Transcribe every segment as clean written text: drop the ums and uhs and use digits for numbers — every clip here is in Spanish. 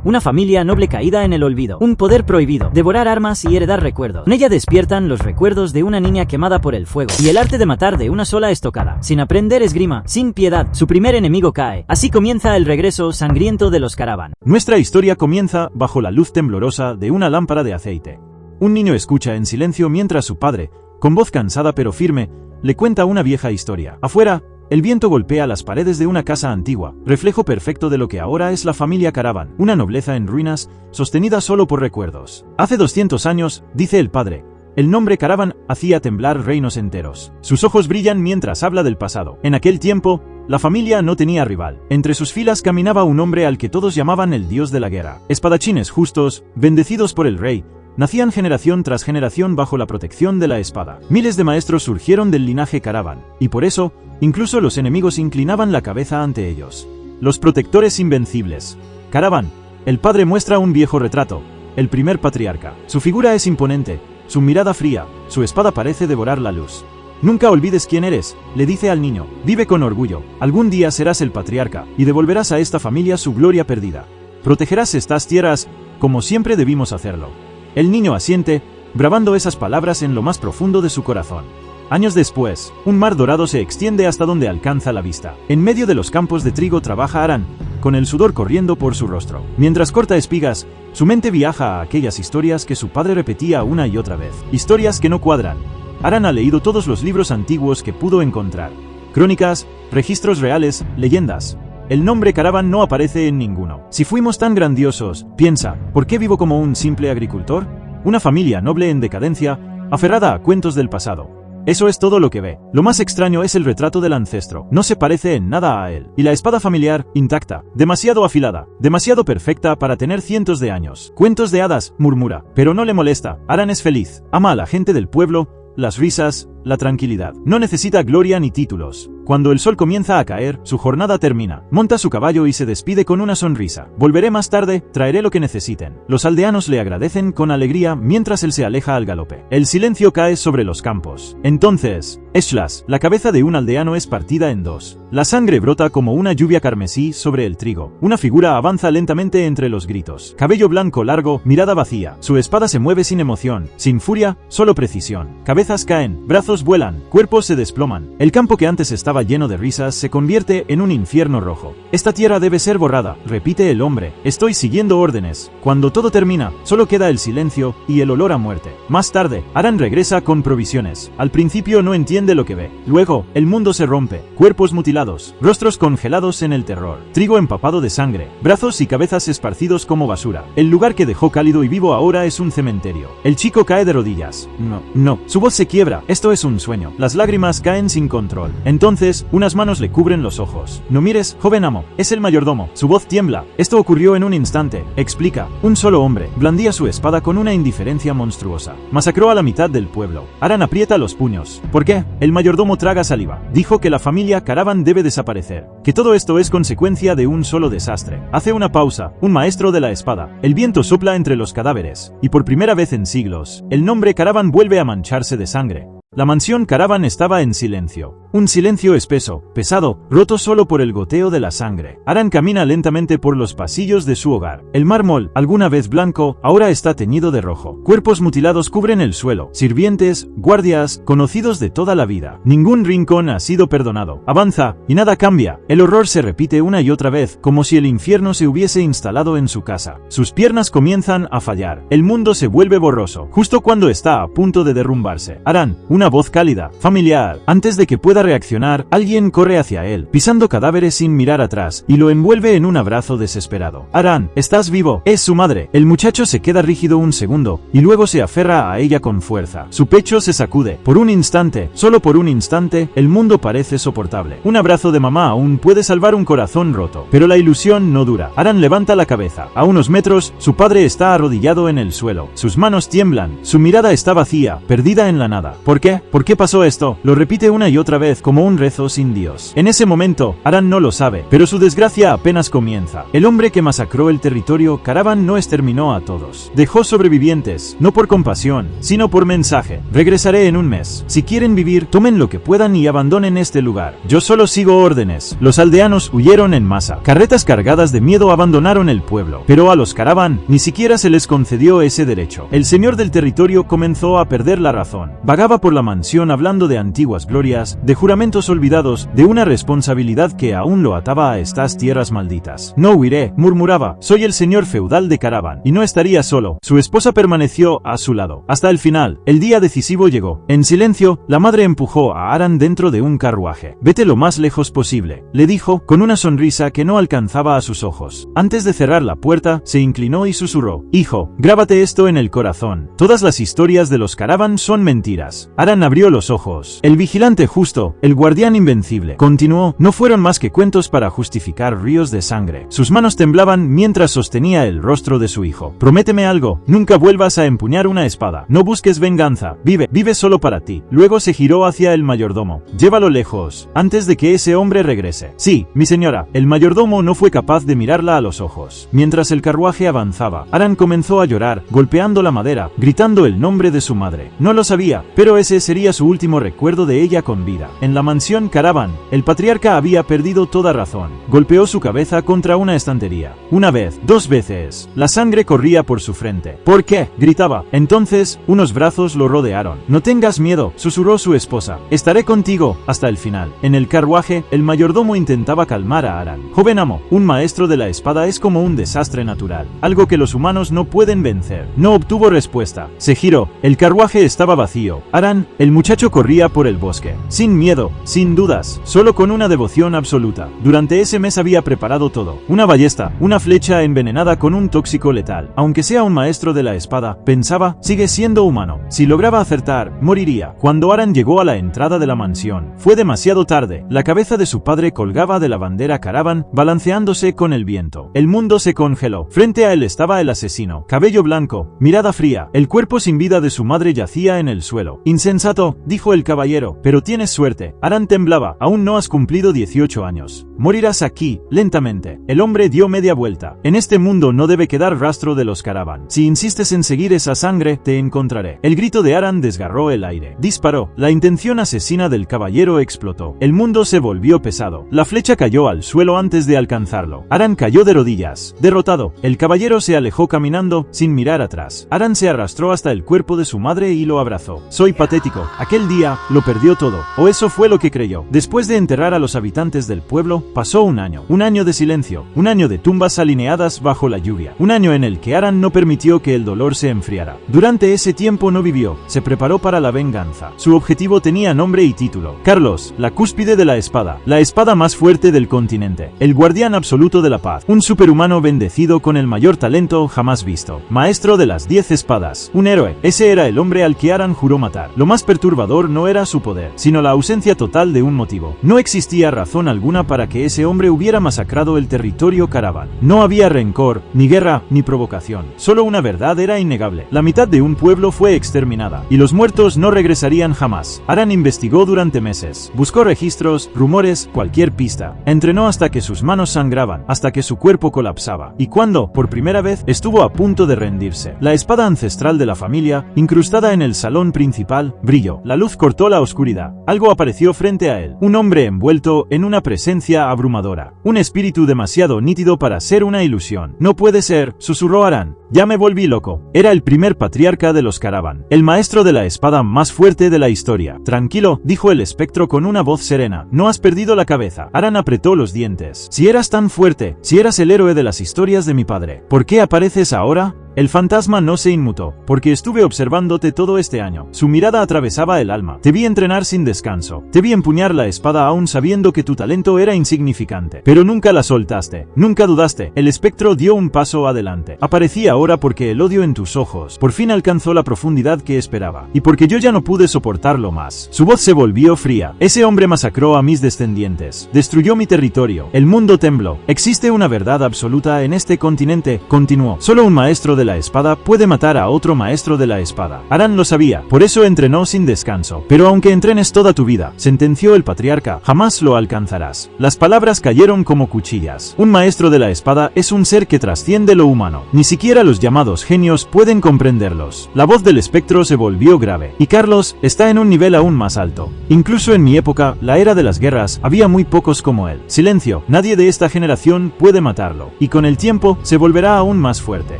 Una familia noble caída en el olvido. Un poder prohibido. Devorar armas y heredar recuerdos. En ella despiertan los recuerdos de una niña quemada por el fuego. Y el arte de matar de una sola estocada. Sin aprender esgrima. Sin piedad. Su primer enemigo cae. Así comienza el regreso sangriento de los Caravan. Nuestra historia comienza bajo la luz temblorosa de una lámpara de aceite. Un niño escucha en silencio mientras su padre, con voz cansada pero firme, le cuenta una vieja historia. Afuera, el viento golpea las paredes de una casa antigua, reflejo perfecto de lo que ahora es la familia Caravan, una nobleza en ruinas, sostenida solo por recuerdos. Hace 200 años, dice el padre, el nombre Caravan hacía temblar reinos enteros. Sus ojos brillan mientras habla del pasado. En aquel tiempo, la familia no tenía rival. Entre sus filas caminaba un hombre al que todos llamaban el dios de la guerra. Espadachines justos, bendecidos por el rey, nacían generación tras generación bajo la protección de la espada. Miles de maestros surgieron del linaje Caravan, y por eso, incluso los enemigos inclinaban la cabeza ante ellos. Los protectores invencibles. Caravan. El padre muestra un viejo retrato, el primer patriarca. Su figura es imponente, su mirada fría, su espada parece devorar la luz. Nunca olvides quién eres, le dice al niño. Vive con orgullo. Algún día serás el patriarca, y devolverás a esta familia su gloria perdida. Protegerás estas tierras, como siempre debimos hacerlo. El niño asiente, bravando esas palabras en lo más profundo de su corazón. Años después, un mar dorado se extiende hasta donde alcanza la vista. En medio de los campos de trigo trabaja Aran, con el sudor corriendo por su rostro. Mientras corta espigas, su mente viaja a aquellas historias que su padre repetía una y otra vez. Historias que no cuadran. Aran ha leído todos los libros antiguos que pudo encontrar. Crónicas, registros reales, leyendas. El nombre Caravan no aparece en ninguno. Si fuimos tan grandiosos, piensa, ¿por qué vivo como un simple agricultor? Una familia noble en decadencia, aferrada a cuentos del pasado. Eso es todo lo que ve. Lo más extraño es el retrato del ancestro. No se parece en nada a él. Y la espada familiar, intacta, demasiado afilada, demasiado perfecta para tener cientos de años. Cuentos de hadas, murmura. Pero no le molesta. Aran es feliz. Ama a la gente del pueblo, las risas, la tranquilidad. No necesita gloria ni títulos. Cuando el sol comienza a caer, su jornada termina. Monta su caballo y se despide con una sonrisa. Volveré más tarde, traeré lo que necesiten. Los aldeanos le agradecen con alegría mientras él se aleja al galope. El silencio cae sobre los campos. Entonces, Eshlas, la cabeza de un aldeano es partida en dos. La sangre brota como una lluvia carmesí sobre el trigo. Una figura avanza lentamente entre los gritos. Cabello blanco largo, mirada vacía. Su espada se mueve sin emoción, sin furia, solo precisión. Cabezas caen, brazos vuelan, cuerpos se desploman. El campo que antes estaba lleno de risas se convierte en un infierno rojo. Esta tierra debe ser borrada, repite el hombre. Estoy siguiendo órdenes. Cuando todo termina, solo queda el silencio y el olor a muerte. Más tarde, Aran regresa con provisiones. Al principio no entiende lo que ve. Luego, el mundo se rompe. Cuerpos mutilados, rostros congelados en el terror, trigo empapado de sangre, brazos y cabezas esparcidos como basura. El lugar que dejó cálido y vivo ahora es un cementerio. El chico cae de rodillas. No. Su voz se quiebra. Esto es un sueño. Las lágrimas caen sin control. Entonces, unas manos le cubren los ojos. No mires, joven amo. Es el mayordomo. Su voz tiembla. Esto ocurrió en un instante. Explica. Un solo hombre blandía su espada con una indiferencia monstruosa. Masacró a la mitad del pueblo. Aran aprieta los puños. ¿Por qué? El mayordomo traga saliva. Dijo que la familia Caravan debe desaparecer. Que todo esto es consecuencia de un solo desastre. Hace una pausa. Un maestro de la espada. El viento sopla entre los cadáveres. Y por primera vez en siglos, el nombre Caravan vuelve a mancharse de sangre. La mansión Caravan estaba en silencio. Un silencio espeso, pesado, roto solo por el goteo de la sangre. Aran camina lentamente por los pasillos de su hogar. El mármol, alguna vez blanco, ahora está teñido de rojo. Cuerpos mutilados cubren el suelo. Sirvientes, guardias, conocidos de toda la vida. Ningún rincón ha sido perdonado. Avanza, y nada cambia. El horror se repite una y otra vez, como si el infierno se hubiese instalado en su casa. Sus piernas comienzan a fallar. El mundo se vuelve borroso, justo cuando está a punto de derrumbarse. Aran, una voz cálida, familiar. Antes de que pueda reaccionar, alguien corre hacia él, pisando cadáveres sin mirar atrás, y lo envuelve en un abrazo desesperado. Aran, ¿estás vivo? Es su madre. El muchacho se queda rígido un segundo, y luego se aferra a ella con fuerza. Su pecho se sacude. Por un instante, solo por un instante, el mundo parece soportable. Un abrazo de mamá aún puede salvar un corazón roto, pero la ilusión no dura. Aran levanta la cabeza. A unos metros, su padre está arrodillado en el suelo. Sus manos tiemblan. Su mirada está vacía, perdida en la nada. ¿Por qué? qué? ¿Por qué pasó esto? Lo repite una y otra vez como un rezo sin Dios. En ese momento, Aran no lo sabe, pero su desgracia apenas comienza. El hombre que masacró el territorio Caravan no exterminó a todos. Dejó sobrevivientes, no por compasión, sino por mensaje. Regresaré en un mes. Si quieren vivir, tomen lo que puedan y abandonen este lugar. Yo solo sigo órdenes. Los aldeanos huyeron en masa. Carretas cargadas de miedo abandonaron el pueblo. Pero a los Caravan ni siquiera se les concedió ese derecho. El señor del territorio comenzó a perder la razón. Vagaba por la mansión hablando de antiguas glorias, de juramentos olvidados, de una responsabilidad que aún lo ataba a estas tierras malditas. No huiré, murmuraba. Soy el señor feudal de Caravan, y no estaría solo. Su esposa permaneció a su lado. Hasta el final, el día decisivo llegó. En silencio, la madre empujó a Aran dentro de un carruaje. Vete lo más lejos posible, le dijo, con una sonrisa que no alcanzaba a sus ojos. Antes de cerrar la puerta, se inclinó y susurró. Hijo, grábate esto en el corazón. Todas las historias de los Caravan son mentiras. Aran abrió los ojos. El vigilante justo, el guardián invencible, continuó, no fueron más que cuentos para justificar ríos de sangre. Sus manos temblaban mientras sostenía el rostro de su hijo. Prométeme algo, nunca vuelvas a empuñar una espada. No busques venganza. Vive solo para ti. Luego se giró hacia el mayordomo. Llévalo lejos, antes de que ese hombre regrese. Sí, mi señora. El mayordomo no fue capaz de mirarla a los ojos. Mientras el carruaje avanzaba, Aran comenzó a llorar, golpeando la madera, gritando el nombre de su madre. No lo sabía, pero ese sería su último recuerdo de ella con vida. En la mansión Caravan, el patriarca había perdido toda razón. Golpeó su cabeza contra una estantería. Una vez, dos veces. La sangre corría por su frente. ¿Por qué? Gritaba. Entonces, unos brazos lo rodearon. No tengas miedo, susurró su esposa. Estaré contigo hasta el final. En el carruaje, el mayordomo intentaba calmar a Aran. Joven amo, un maestro de la espada es como un desastre natural, algo que los humanos no pueden vencer. No obtuvo respuesta. Se giró. El carruaje estaba vacío. Aran, el muchacho corría por el bosque. Sin miedo, sin dudas, solo con una devoción absoluta. Durante ese mes había preparado todo. Una ballesta, una flecha envenenada con un tóxico letal. Aunque sea un maestro de la espada, pensaba, sigue siendo humano. Si lograba acertar, moriría. Cuando Aran llegó a la entrada de la mansión, fue demasiado tarde. La cabeza de su padre colgaba de la bandera Caravan, balanceándose con el viento. El mundo se congeló. Frente a él estaba el asesino. Cabello blanco, mirada fría. El cuerpo sin vida de su madre yacía en el suelo. Insensato, dijo el caballero, pero tienes suerte. Aran temblaba. Aún no has cumplido 18 años. Morirás aquí, lentamente. El hombre dio media vuelta. En este mundo no debe quedar rastro de los Caravan. Si insistes en seguir esa sangre, te encontraré. El grito de Aran desgarró el aire. Disparó. La intención asesina del caballero explotó. El mundo se volvió pesado. La flecha cayó al suelo antes de alcanzarlo. Aran cayó de rodillas. Derrotado, el caballero se alejó caminando, sin mirar atrás. Aran se arrastró hasta el cuerpo de su madre y lo abrazó. Soy patético. Aquel día, lo perdió todo. O eso fue lo que creyó. Después de enterrar a los habitantes del pueblo, pasó un año. Un año de silencio. Un año de tumbas alineadas bajo la lluvia. Un año en el que Aran no permitió que el dolor se enfriara. Durante ese tiempo no vivió. Se preparó para la venganza. Su objetivo tenía nombre y título. Carlos, la cúspide de la espada más fuerte del continente. El guardián absoluto de la paz. Un superhumano bendecido con el mayor talento jamás visto. Maestro de las 10 espadas. Un héroe. Ese era el hombre al que Aran juró matar. Lo más perturbador no era su poder, sino la ausencia total de un motivo. No existía razón alguna para que ese hombre hubiera masacrado el territorio Caravan. No había rencor, ni guerra, ni provocación. Solo una verdad era innegable. La mitad de un pueblo fue exterminada, y los muertos no regresarían jamás. Aran investigó durante meses. Buscó registros, rumores, cualquier pista. Entrenó hasta que sus manos sangraban, hasta que su cuerpo colapsaba. Y cuando, por primera vez, estuvo a punto de rendirse, la espada ancestral de la familia, incrustada en el salón principal, brilló. La luz cortó la oscuridad. Algo apareció frente a él. Un hombre envuelto en una presencia abrumadora. Un espíritu demasiado nítido para ser una ilusión. No puede ser, susurró Aran. Ya me volví loco. Era el primer patriarca de los Caravan. El maestro de la espada más fuerte de la historia. Tranquilo, dijo el espectro con una voz serena. No has perdido la cabeza. Aran apretó los dientes. Si eras tan fuerte, si eras el héroe de las historias de mi padre, ¿por qué apareces ahora? El fantasma no se inmutó, porque estuve observándote todo este año. Su mirada atravesaba el alma. Te vi entrenar sin descanso. Te vi empuñar la espada aún sabiendo que tu talento era insignificante. Pero nunca la soltaste. Nunca dudaste. El espectro dio un paso adelante. Aparecí ahora porque el odio en tus ojos por fin alcanzó la profundidad que esperaba. Y porque yo ya no pude soportarlo más. Su voz se volvió fría. Ese hombre masacró a mis descendientes. Destruyó mi territorio. El mundo tembló. Existe una verdad absoluta en este continente, continuó. Solo un maestro de de la espada puede matar a otro maestro de la espada. Aran lo sabía, por eso entrenó sin descanso. Pero aunque entrenes toda tu vida, sentenció el patriarca, jamás lo alcanzarás. Las palabras cayeron como cuchillas. Un maestro de la espada es un ser que trasciende lo humano. Ni siquiera los llamados genios pueden comprenderlos. La voz del espectro se volvió grave. Y Carlos está en un nivel aún más alto. Incluso en mi época, la era de las guerras, había muy pocos como él. Silencio, nadie de esta generación puede matarlo. Y con el tiempo, se volverá aún más fuerte.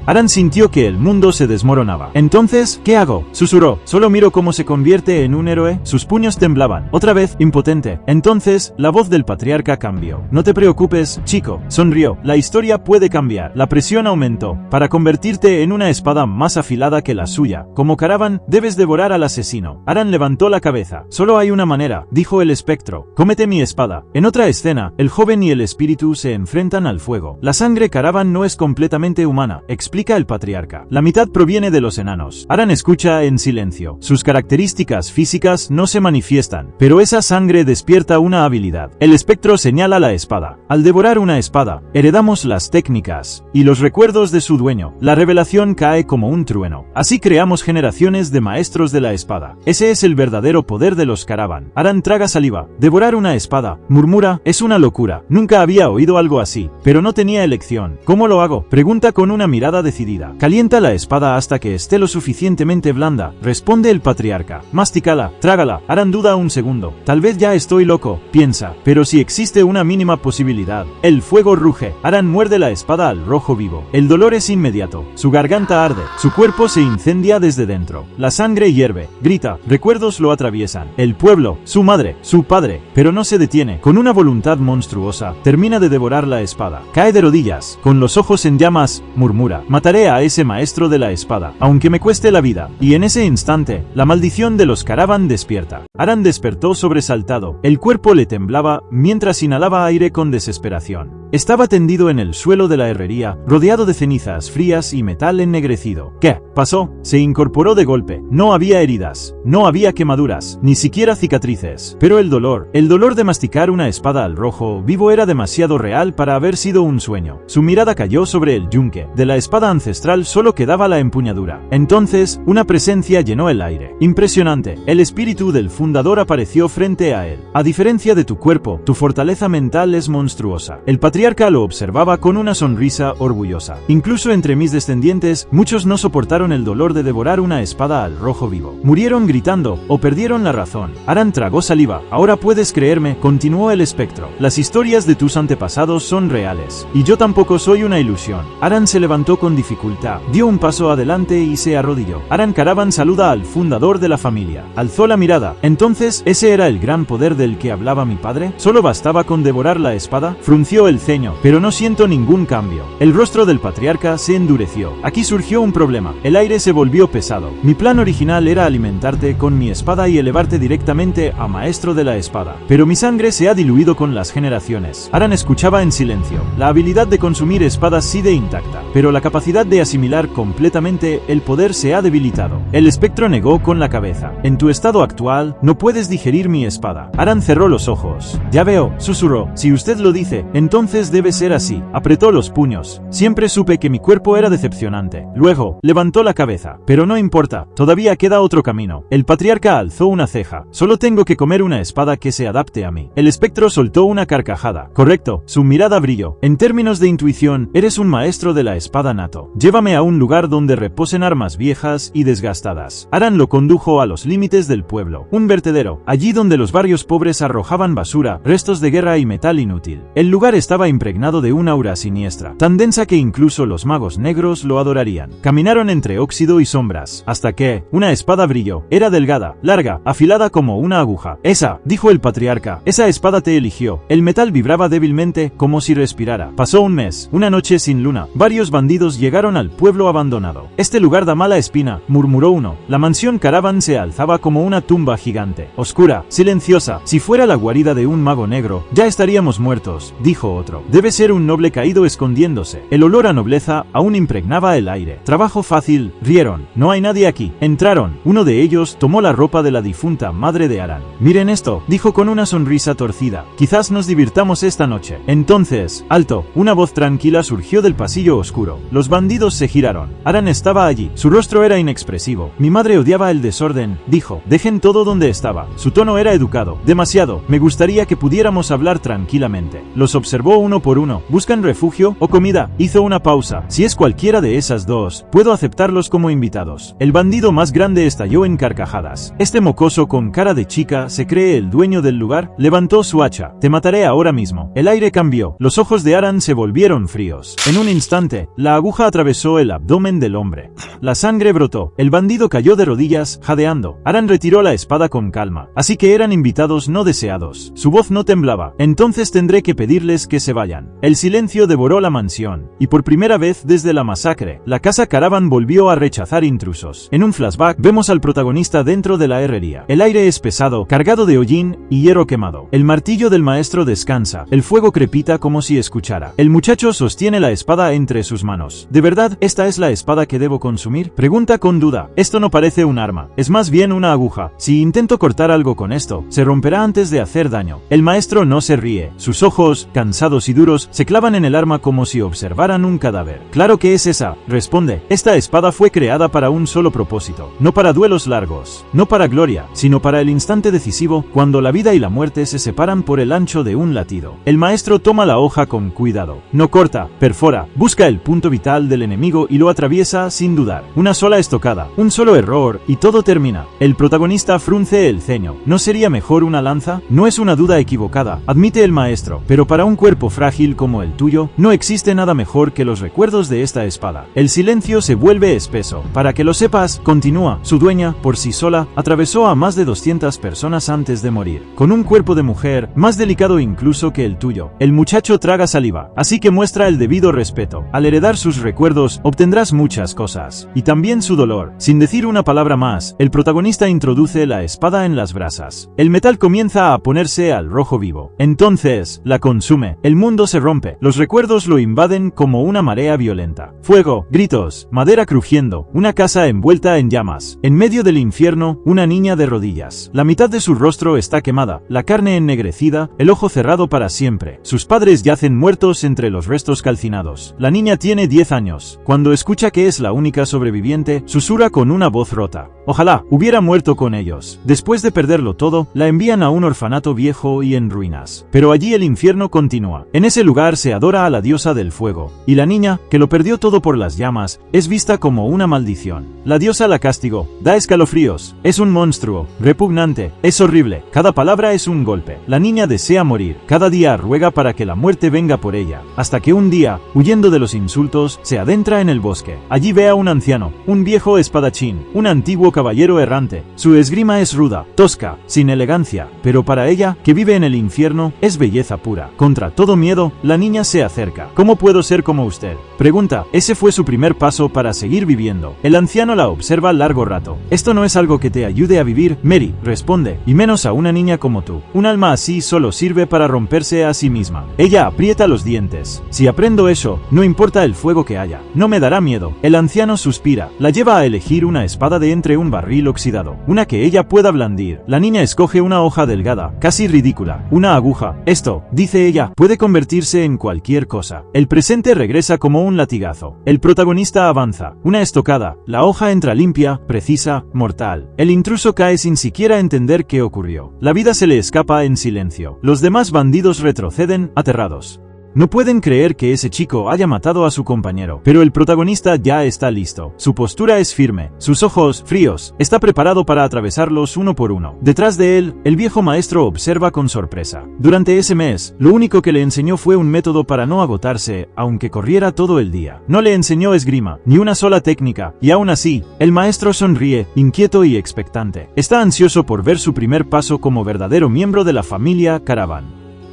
Aran sintió que el mundo se desmoronaba. Entonces, ¿qué hago? Susurró. Solo miro cómo se convierte en un héroe. Sus puños temblaban. Otra vez, impotente. Entonces, la voz del patriarca cambió. No te preocupes, chico. Sonrió. La historia puede cambiar. La presión aumentó. Para convertirte en una espada más afilada que la suya. Como Caravan, debes devorar al asesino. Aran levantó la cabeza. Solo hay una manera, dijo el espectro. Cómete mi espada. En otra escena, el joven y el espíritu se enfrentan al fuego. La sangre Caravan no es completamente humana, explica el patriarca. La mitad proviene de los enanos. Aran escucha en silencio. Sus características físicas no se manifiestan, pero esa sangre despierta una habilidad. El espectro señala la espada. Al devorar una espada, heredamos las técnicas y los recuerdos de su dueño. La revelación cae como un trueno. Así creamos generaciones de maestros de la espada. Ese es el verdadero poder de los Caravan. Aran traga saliva. Devorar una espada, murmura, es una locura. Nunca había oído algo así, pero no tenía elección. ¿Cómo lo hago? Pregunta con una mirada decidida. Calienta la espada hasta que esté lo suficientemente blanda, responde el patriarca. Mastícala, trágala. Aran duda un segundo. Tal vez ya estoy loco, piensa, pero si existe una mínima posibilidad. El fuego ruge. Aran muerde la espada al rojo vivo. El dolor es inmediato. Su garganta arde. Su cuerpo se incendia desde dentro. La sangre hierve. Grita. Recuerdos lo atraviesan. El pueblo, su madre, su padre, pero no se detiene. Con una voluntad monstruosa, termina de devorar la espada. Cae de rodillas, con los ojos en llamas, murmura. Mataré a ese maestro de la espada, aunque me cueste la vida. Y en ese instante, la maldición de los Caravan despierta. Aran despertó sobresaltado. El cuerpo le temblaba mientras inhalaba aire con desesperación. Estaba tendido en el suelo de la herrería, rodeado de cenizas frías y metal ennegrecido. ¿Qué pasó? Se incorporó de golpe. No había heridas, no había quemaduras, ni siquiera cicatrices. Pero el dolor de masticar una espada al rojo vivo era demasiado real para haber sido un sueño. Su mirada cayó sobre el yunque. De la espada ancestral solo quedaba la empuñadura. Entonces, una presencia llenó el aire. Impresionante. El espíritu del fundador apareció frente a él. A diferencia de tu cuerpo, tu fortaleza mental es monstruosa. El patriarca lo observaba con una sonrisa orgullosa. Incluso entre mis descendientes, muchos no soportaron el dolor de devorar una espada al rojo vivo. Murieron gritando o perdieron la razón. Aran tragó saliva. Ahora puedes creerme, continuó el espectro. Las historias de tus antepasados son reales. Y yo tampoco soy una ilusión. Aran se levantó con dificultad, dio un paso adelante y se arrodilló. Aran Caravan saluda al fundador de la familia. Alzó la mirada. Entonces, ¿ese era el gran poder del que hablaba mi padre? ¿Solo bastaba con devorar la espada? Frunció el ceño, pero no siento ningún cambio. El rostro del patriarca se endureció. Aquí surgió un problema. El aire se volvió pesado. Mi plan original era alimentarte con mi espada y elevarte directamente a maestro de la espada. Pero mi sangre se ha diluido con las generaciones. Aran escuchaba en silencio. La habilidad de consumir espadas sigue intacta, pero la capacidad de asimilar completamente el poder se ha debilitado. El espectro negó con la cabeza. En tu estado actual, no puedes digerir mi espada. Aran cerró los ojos. Ya veo, susurró. Si usted lo dice, entonces debe ser así. Apretó los puños. Siempre supe que mi cuerpo era decepcionante. Luego, levantó la cabeza. Pero no importa, todavía queda otro camino. El patriarca alzó una ceja. Solo tengo que comer una espada que se adapte a mí. El espectro soltó una carcajada. Correcto, su mirada brilló. En términos de intuición, eres un maestro de la espada nato. Llévame a un lugar donde reposen armas viejas y desgastadas. Aran lo condujo a los límites del pueblo. Un vertedero, allí donde los barrios pobres arrojaban basura, restos de guerra y metal inútil. El lugar estaba impregnado de un aura siniestra, tan densa que incluso los magos negros lo adorarían. Caminaron entre óxido y sombras, hasta que una espada brilló. Era delgada, larga, afilada como una aguja. Esa, dijo el patriarca, esa espada te eligió. El metal vibraba débilmente, como si respirara. Pasó un mes, una noche sin luna. Varios bandidos llegaron al pueblo abandonado. Este lugar da mala espina, murmuró uno. La mansión Caravan se alzaba como una tumba gigante, oscura, silenciosa. Si fuera la guarida de un mago negro, ya estaríamos muertos, dijo otro. Debe ser un noble caído escondiéndose. El olor a nobleza aún impregnaba el aire. Trabajo fácil, rieron. No hay nadie aquí. Entraron. Uno de ellos tomó la ropa de la difunta madre de Aran. Miren esto, dijo con una sonrisa torcida. Quizás nos divirtamos esta noche. Entonces, alto, una voz tranquila surgió del pasillo oscuro. Los bandidos todos se giraron. Aran estaba allí. Su rostro era inexpresivo. Mi madre odiaba el desorden, dijo. Dejen todo donde estaba. Su tono era educado. Demasiado. Me gustaría que pudiéramos hablar tranquilamente. Los observó uno por uno. ¿Buscan refugio o comida? Hizo una pausa. Si es cualquiera de esas dos, puedo aceptarlos como invitados. El bandido más grande estalló en carcajadas. Este mocoso con cara de chica se cree el dueño del lugar. Levantó su hacha. Te mataré ahora mismo. El aire cambió. Los ojos de Aran se volvieron fríos. En un instante, la aguja atravesó el abdomen del hombre. La sangre brotó. El bandido cayó de rodillas, jadeando. Aran retiró la espada con calma. Así que eran invitados no deseados. Su voz no temblaba. Entonces tendré que pedirles que se vayan. El silencio devoró la mansión. Y por primera vez desde la masacre, la casa Caravan volvió a rechazar intrusos. En un flashback, vemos al protagonista dentro de la herrería. El aire es pesado, cargado de hollín y hierro quemado. El martillo del maestro descansa. El fuego crepita como si escuchara. El muchacho sostiene la espada entre sus manos. ¿De verdad esta es la espada que debo consumir? Pregunta con duda. Esto no parece un arma. Es más bien una aguja. Si intento cortar algo con esto, se romperá antes de hacer daño. El maestro no se ríe. Sus ojos, cansados y duros, se clavan en el arma como si observaran un cadáver. Claro que es esa, responde. Esta espada fue creada para un solo propósito. No para duelos largos. No para gloria, sino para el instante decisivo, cuando la vida y la muerte se separan por el ancho de un latido. El maestro toma la hoja con cuidado. No corta, perfora, busca el punto vital del enemigo y lo atraviesa sin dudar. Una sola estocada, un solo error y todo termina. El protagonista frunce el ceño. ¿No sería mejor una lanza? No es una duda equivocada, admite el maestro, pero para un cuerpo frágil como el tuyo, no existe nada mejor que los recuerdos de esta espada. El silencio se vuelve espeso. Para que lo sepas, continúa, su dueña, por sí sola, atravesó a más de 200 personas antes de morir. Con un cuerpo de mujer, más delicado incluso que el tuyo. El muchacho traga saliva, así que muestra el debido respeto. Al heredar sus recuerdos, obtendrás muchas cosas. Y también su dolor. Sin decir una palabra más, el protagonista introduce la espada en las brasas. El metal comienza a ponerse al rojo vivo. Entonces, la consume. El mundo se rompe. Los recuerdos lo invaden como una marea violenta. Fuego, gritos, madera crujiendo, una casa envuelta en llamas. En medio del infierno, una niña de rodillas. La mitad de su rostro está quemada, la carne ennegrecida, el ojo cerrado para siempre. Sus padres yacen muertos entre los restos calcinados. La niña tiene 10 años. Cuando escucha que es la única sobreviviente, susurra con una voz rota. Ojalá hubiera muerto con ellos. Después de perderlo todo, la envían a un orfanato viejo y en ruinas. Pero allí el infierno continúa. En ese lugar se adora a la diosa del fuego. Y la niña, que lo perdió todo por las llamas, es vista como una maldición. La diosa la castigó. Da escalofríos. Es un monstruo. Repugnante. Es horrible. Cada palabra es un golpe. La niña desea morir. Cada día ruega para que la muerte venga por ella. Hasta que un día, huyendo de los insultos, se adentra en el bosque. Allí ve a un anciano, un viejo espadachín, un antiguo caballero errante. Su esgrima es ruda, tosca, sin elegancia, pero para ella, que vive en el infierno, es belleza pura. Contra todo miedo, la niña se acerca. ¿Cómo puedo ser como usted? Pregunta. Ese fue su primer paso para seguir viviendo. El anciano la observa largo rato. Esto no es algo que te ayude a vivir, Mary, responde, y menos a una niña como tú. Un alma así solo sirve para romperse a sí misma. Ella aprieta los dientes. Si aprendo eso, no importa el fuego que haya. No me dará miedo. El anciano suspira. La lleva a elegir una espada de entre un barril oxidado. Una que ella pueda blandir. La niña escoge una hoja delgada, casi ridícula. Una aguja. Esto, dice ella, puede convertirse en cualquier cosa. El presente regresa como un latigazo. El protagonista avanza. Una estocada. La hoja entra limpia, precisa, mortal. El intruso cae sin siquiera entender qué ocurrió. La vida se le escapa en silencio. Los demás bandidos retroceden, aterrados. No pueden creer que ese chico haya matado a su compañero, pero el protagonista ya está listo. Su postura es firme, sus ojos, fríos, está preparado para atravesarlos uno por uno. Detrás de él, el viejo maestro observa con sorpresa. Durante ese mes, lo único que le enseñó fue un método para no agotarse, aunque corriera todo el día. No le enseñó esgrima, ni una sola técnica, y aún así, el maestro sonríe, inquieto y expectante. Está ansioso por ver su primer paso como verdadero miembro de la familia Caravan.